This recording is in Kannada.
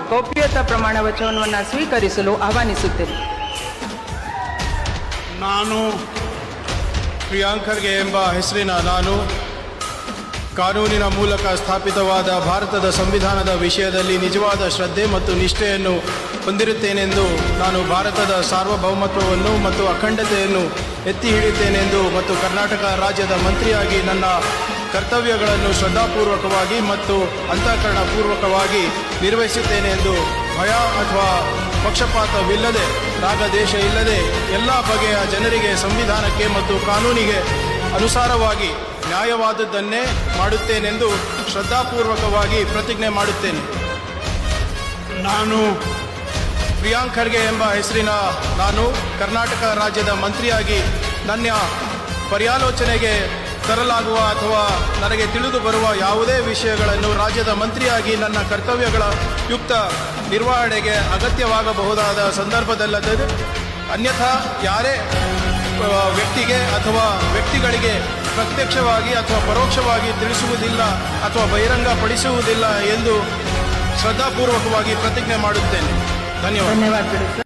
ಗೌಪ್ಯತಾ ಪ್ರಮಾಣ ವಚನವನ್ನು ಸ್ವೀಕರಿಸಲು ಆಹ್ವಾನಿಸುತ್ತೇನೆ. ನಾನು ಪ್ರಿಯಾಂಕ್ ಖರ್ಗೆ ಎಂಬ ಹೆಸರಿನ ನಾನು ಕಾನೂನಿನ ಮೂಲಕ ಸ್ಥಾಪಿತವಾದ ಭಾರತದ ಸಂವಿಧಾನದ ವಿಷಯದಲ್ಲಿ ನಿಜವಾದ ಶ್ರದ್ಧೆ ಮತ್ತು ನಿಷ್ಠೆಯನ್ನು ಹೊಂದಿರುತ್ತೇನೆಂದು ನಾನು ಭಾರತದ ಸಾರ್ವಭೌಮತ್ವವನ್ನು ಮತ್ತು ಅಖಂಡತೆಯನ್ನು ಎತ್ತಿ ಹಿಡಿಯುತ್ತೇನೆಂದು ಮತ್ತು ಕರ್ನಾಟಕ ರಾಜ್ಯದ ಮಂತ್ರಿಯಾಗಿ ನನ್ನ ಕರ್ತವ್ಯಗಳನ್ನು ಶ್ರದ್ಧಾಪೂರ್ವಕವಾಗಿ ಮತ್ತು ಅಂತಃಕರಣಪೂರ್ವಕವಾಗಿ ನಿರ್ವಹಿಸುತ್ತೇನೆ ಎಂದು ಭಯ ಅಥವಾ ಪಕ್ಷಪಾತವಿಲ್ಲದೆ ರಾಗದೇಶ ಇಲ್ಲದೆ ಎಲ್ಲ ಬಗೆಯ ಜನರಿಗೆ ಸಂವಿಧಾನಕ್ಕೆ ಮತ್ತು ಕಾನೂನಿಗೆ ಅನುಸಾರವಾಗಿ ನ್ಯಾಯವಾದದ್ದನ್ನೇ ಮಾಡುತ್ತೇನೆಂದು ಶ್ರದ್ಧಾಪೂರ್ವಕವಾಗಿ ಪ್ರತಿಜ್ಞೆ ಮಾಡುತ್ತೇನೆ. ನಾನು ಪ್ರಿಯಾಂಕ್ ಖರ್ಗೆ ಎಂಬ ಹೆಸರಿನ ನಾನು ಕರ್ನಾಟಕ ರಾಜ್ಯದ ಮಂತ್ರಿಯಾಗಿ ನನ್ನ ಪರ್ಯಾಲೋಚನೆಗೆ ತರಲಾಗುವ ಅಥವಾ ನನಗೆ ತಿಳಿದು ಬರುವ ಯಾವುದೇ ವಿಷಯಗಳನ್ನು ರಾಜ್ಯದ ಮಂತ್ರಿಯಾಗಿ ನನ್ನ ಕರ್ತವ್ಯಗಳ ಯುಕ್ತ ನಿರ್ವಹಣೆಗೆ ಅಗತ್ಯವಾಗಬಹುದಾದ ಸಂದರ್ಭದಲ್ಲದೆ ಅನ್ಯಥಾ ಯಾರೇ ವ್ಯಕ್ತಿಗೆ ಅಥವಾ ವ್ಯಕ್ತಿಗಳಿಗೆ ಪ್ರತ್ಯಕ್ಷವಾಗಿ ಅಥವಾ ಪರೋಕ್ಷವಾಗಿ ತಿಳಿಸುವುದಿಲ್ಲ ಅಥವಾ ಬಹಿರಂಗಪಡಿಸುವುದಿಲ್ಲ ಎಂದು ಶ್ರದ್ಧಾಪೂರ್ವಕವಾಗಿ ಪ್ರತಿಜ್ಞೆ ಮಾಡುತ್ತೇನೆ. ಧನ್ಯವಾದಗಳು.